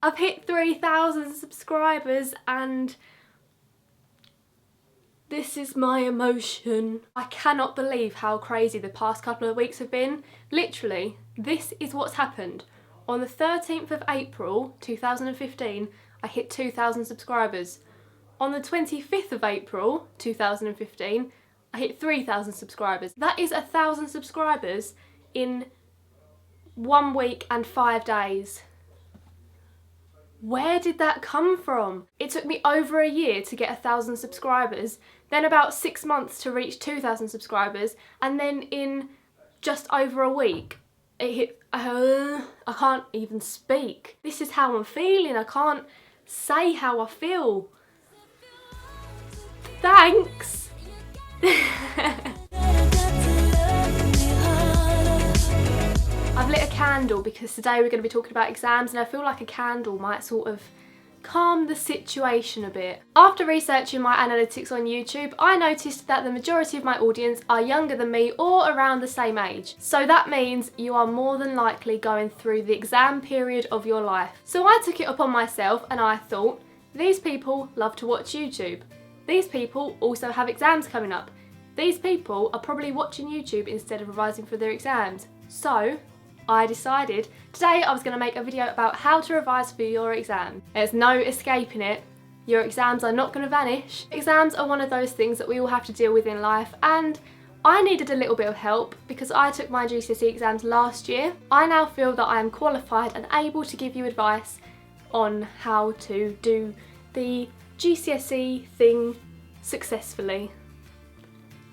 I've hit 3,000 subscribers and this is my emotion. I cannot believe how crazy the past couple of weeks have been. Literally, this is what's happened. On the 13th of April 2015, I hit 2,000 subscribers. On the 25th of April 2015, I hit 3,000 subscribers. That is 1,000 subscribers in 1 week and 5 days. Where did that come from? It took me over a year to get 1,000 subscribers, then about 6 months to reach 2,000 subscribers, and then in just over a week, it hit, I can't even speak. This is how I'm feeling. I can't say how I feel. Thanks. I've lit a candle because today we're going to be talking about exams, and I feel like a candle might sort of calm the situation a bit. After researching my analytics on YouTube, I noticed that the majority of my audience are younger than me or around the same age. So that means you are more than likely going through the exam period of your life. So I took it upon myself and I thought, these people love to watch YouTube. These people also have exams coming up. These people are probably watching YouTube instead of revising for their exams. So I decided today I was going to make a video about how to revise for your exam. There's no escaping it. Your exams are not going to vanish. Exams are one of those things that we all have to deal with in life, and I needed a little bit of help because I took my GCSE exams last year. I now feel that I am qualified and able to give you advice on how to do the GCSE thing successfully.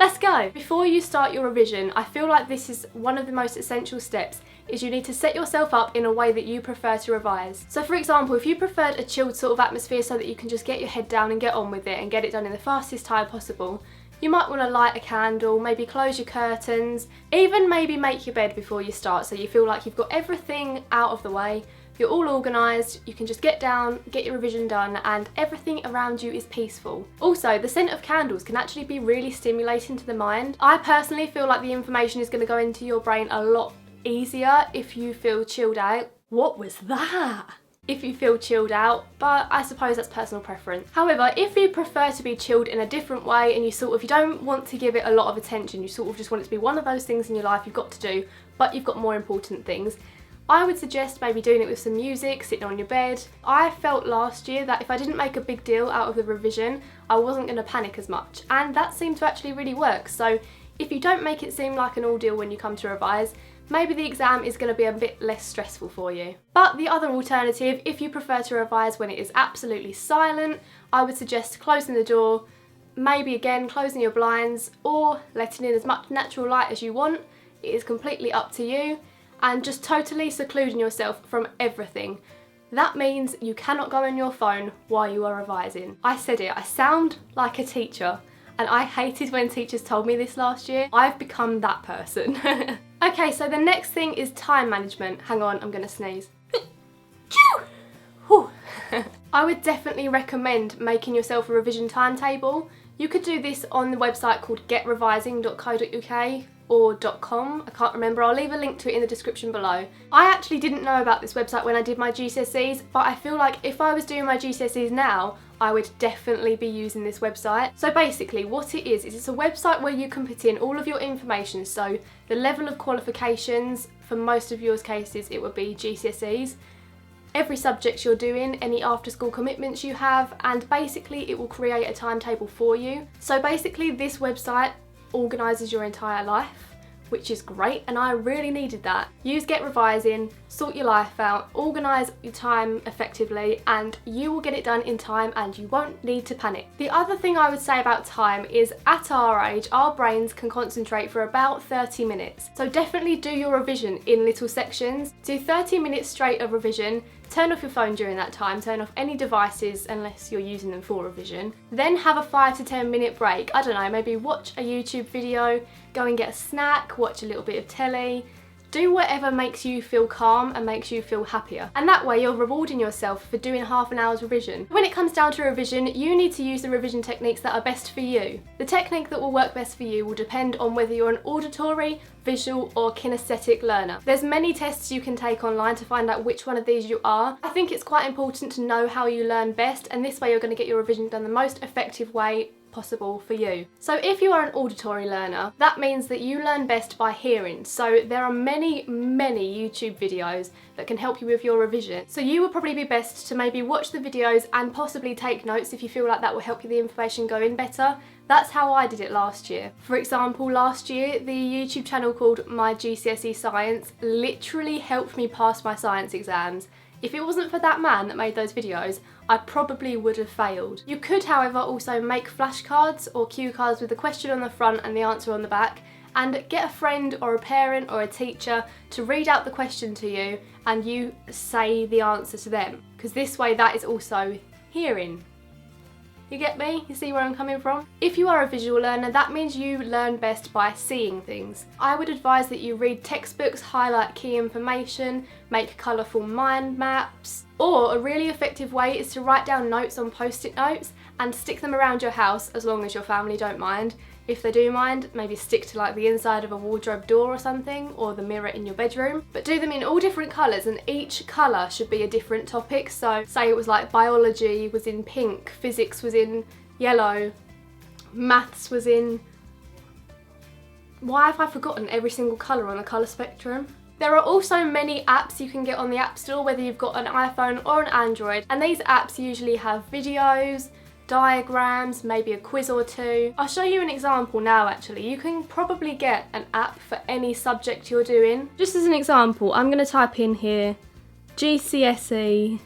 Let's go! Before you start your revision, I feel like this is one of the most essential steps, is you need to set yourself up in a way that you prefer to revise. So for example, if you preferred a chilled sort of atmosphere so that you can just get your head down and get on with it and get it done in the fastest time possible, you might want to light a candle, maybe close your curtains, even maybe make your bed before you start so you feel like you've got everything out of the way. You're all organised, you can just get down, get your revision done, and everything around you is peaceful. Also, the scent of candles can actually be really stimulating to the mind. I personally feel like the information is going to go into your brain a lot easier if you feel chilled out. What was that? If you feel chilled out, but I suppose that's personal preference. However, if you prefer to be chilled in a different way and you don't want to give it a lot of attention, you sort of just want it to be one of those things in your life you've got to do, but you've got more important things, I would suggest maybe doing it with some music, sitting on your bed. I felt last year that if I didn't make a big deal out of the revision, I wasn't going to panic as much, and that seemed to actually really work. So if you don't make it seem like an ordeal when you come to revise, maybe the exam is going to be a bit less stressful for you. But the other alternative, if you prefer to revise when it is absolutely silent, I would suggest closing the door, maybe again closing your blinds, or letting in as much natural light as you want. It is completely up to you. And just totally secluding yourself from everything. That means you cannot go on your phone while you are revising. I said it, I sound like a teacher, and I hated when teachers told me this last year. I've become that person. Okay, so the next thing is time management. Hang on, I'm gonna sneeze. I would definitely recommend making yourself a revision timetable. You could do this on the website called getrevising.co.uk or .com, I can't remember. I'll leave a link to it in the description below. I actually didn't know about this website when I did my GCSEs, but I feel like if I was doing my GCSEs now, I would definitely be using this website. So basically what it is it's a website where you can put in all of your information, so the level of qualifications, for most of yours cases it would be GCSEs, every subject you're doing, any after school commitments you have, and basically it will create a timetable for you. So basically this website organises your entire life, which is great, and I really needed that. Use Get Revising, sort your life out, organise your time effectively, and you will get it done in time and you won't need to panic. The other thing I would say about time is at our age, our brains can concentrate for about 30 minutes. So definitely do your revision in little sections. Do 30 minutes straight of revision, turn off your phone during that time, turn off any devices unless you're using them for revision. Then have a 5 to 10 minute break. I don't know, maybe watch a YouTube video, go and get a snack, watch a little bit of telly, Do whatever makes you feel calm and makes you feel happier. And that way you're rewarding yourself for doing half an hour's revision. When it comes down to revision, you need to use the revision techniques that are best for you. The technique that will work best for you will depend on whether you're an auditory, visual or kinesthetic learner. There's many tests you can take online to find out which one of these you are. I think it's quite important to know how you learn best, and this way you're going to get your revision done the most effective way possible for you. So if you are an auditory learner, that means that you learn best by hearing. So there are many YouTube videos that can help you with your revision. So you would probably be best to maybe watch the videos and possibly take notes if you feel like that will help you the information go in better. That's how I did it last year. For example, last year the YouTube channel called My GCSE Science literally helped me pass my science exams. If it wasn't for that man that made those videos, I probably would have failed. You could, however, also make flashcards or cue cards with the question on the front and the answer on the back, and get a friend or a parent or a teacher to read out the question to you and you say the answer to them, because this way that is also hearing. You get me? You see where I'm coming from? If you are a visual learner, that means you learn best by seeing things. I would advise that you read textbooks, highlight key information, make colourful mind maps, or a really effective way is to write down notes on post-it notes and stick them around your house, as long as your family don't mind. If they do mind, maybe stick to like the inside of a wardrobe door or something, or the mirror in your bedroom. But do them in all different colours, and each colour should be a different topic. So say it was like biology was in pink, physics was in yellow, maths was in... Why have I forgotten every single colour on the colour spectrum? There are also many apps you can get on the App Store, whether you've got an iPhone or an Android, and these apps usually have videos, diagrams, maybe a quiz or two. I'll show you an example now actually. You can probably get an app for any subject you're doing. Just as an example, I'm going to type in here GCSE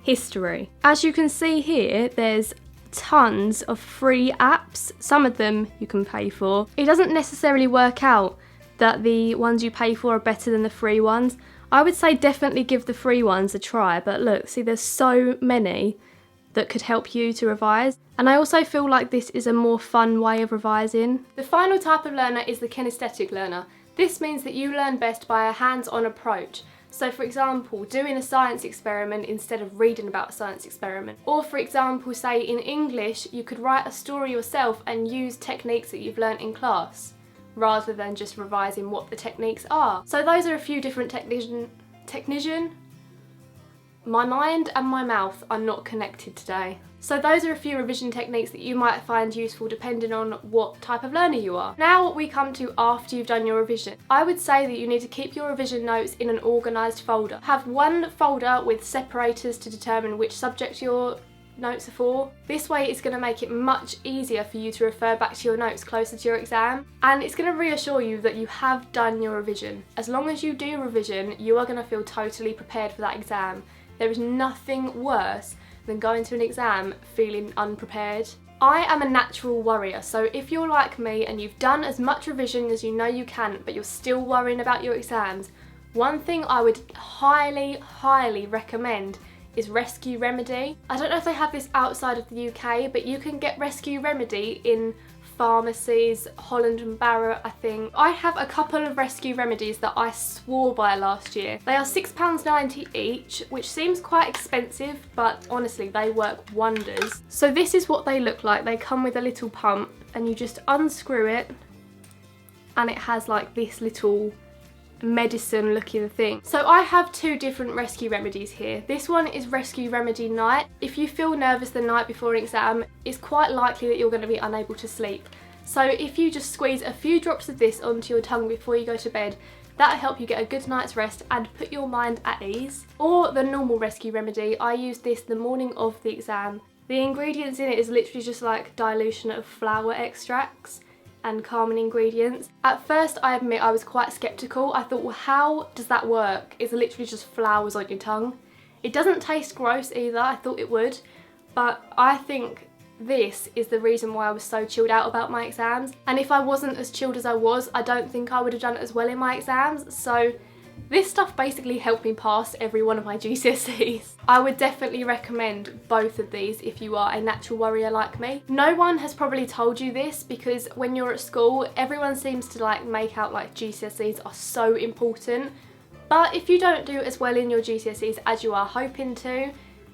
History. As you can see here, there's tons of free apps. Some of them you can pay for. It doesn't necessarily work out that the ones you pay for are better than the free ones. I would say definitely give the free ones a try, but look, see there's so many that could help you to revise. And I also feel like this is a more fun way of revising. The final type of learner is the kinesthetic learner. This means that you learn best by a hands-on approach. So for example, doing a science experiment instead of reading about a science experiment. Or for example, say in English, you could write a story yourself and use techniques that you've learnt in class, rather than just revising what the techniques are. So those are a few different technician? My mind and my mouth are not connected today. So those are a few revision techniques that you might find useful depending on what type of learner you are. Now we come to after you've done your revision. I would say that you need to keep your revision notes in an organised folder. Have one folder with separators to determine which subject your notes are for. This way it's going to make it much easier for you to refer back to your notes closer to your exam, and it's going to reassure you that you have done your revision. As long as you do revision, you are going to feel totally prepared for that exam. There is nothing worse than going to an exam feeling unprepared. I am a natural worrier, so if you're like me and you've done as much revision as you know you can, but you're still worrying about your exams, one thing I would highly recommend is Rescue Remedy. I don't know if they have this outside of the UK, but you can get Rescue Remedy in pharmacies, Holland and Barrett, I think. I have a couple of Rescue Remedies that I swore by last year. They are £6.90 each, which seems quite expensive, but honestly they work wonders. So this is what they look like. They come with a little pump and you just unscrew it and it has like this little medicine looking thing. So I have two different Rescue Remedies here. This one is Rescue Remedy Night. If you feel nervous the night before an exam, it's quite likely that you're going to be unable to sleep. So if you just squeeze a few drops of this onto your tongue before you go to bed, that'll help you get a good night's rest and put your mind at ease. Or the normal Rescue Remedy, I use this the morning of the exam. The ingredients in it is literally just like dilution of flower extracts and calming ingredients. At first, I admit I was quite sceptical. I thought, well, how does that work? It's literally just flowers on your tongue. It doesn't taste gross either. I thought it would, but I think this is the reason why I was so chilled out about my exams. And if I wasn't as chilled as I was, I don't think I would have done as well in my exams. So This stuff basically helped me pass every one of my GCSEs. I would definitely recommend both of these if you are a natural worrier like me. No one has probably told you this because when you're at school, everyone seems to like make out like GCSEs are so important. But if you don't do as well in your GCSEs as you are hoping to,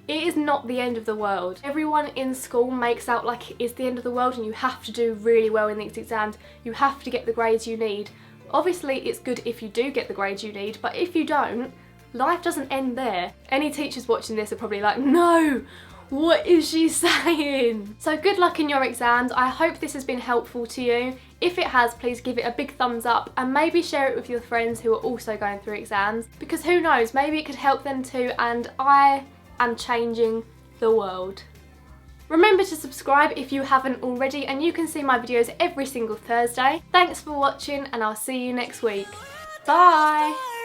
it is not the end of the world. Everyone in school makes out like it is the end of the world and you have to do really well in these exams. You have to get the grades you need. Obviously, it's good if you do get the grades you need, but if you don't, life doesn't end there. Any teachers watching this are probably like, no, what is she saying? So good luck in your exams. I hope this has been helpful to you. If it has, please give it a big thumbs up and maybe share it with your friends who are also going through exams, because who knows, maybe it could help them too, and I am changing the world. Remember to subscribe if you haven't already, and you can see my videos every single Thursday. Thanks for watching and I'll see you next week. Bye!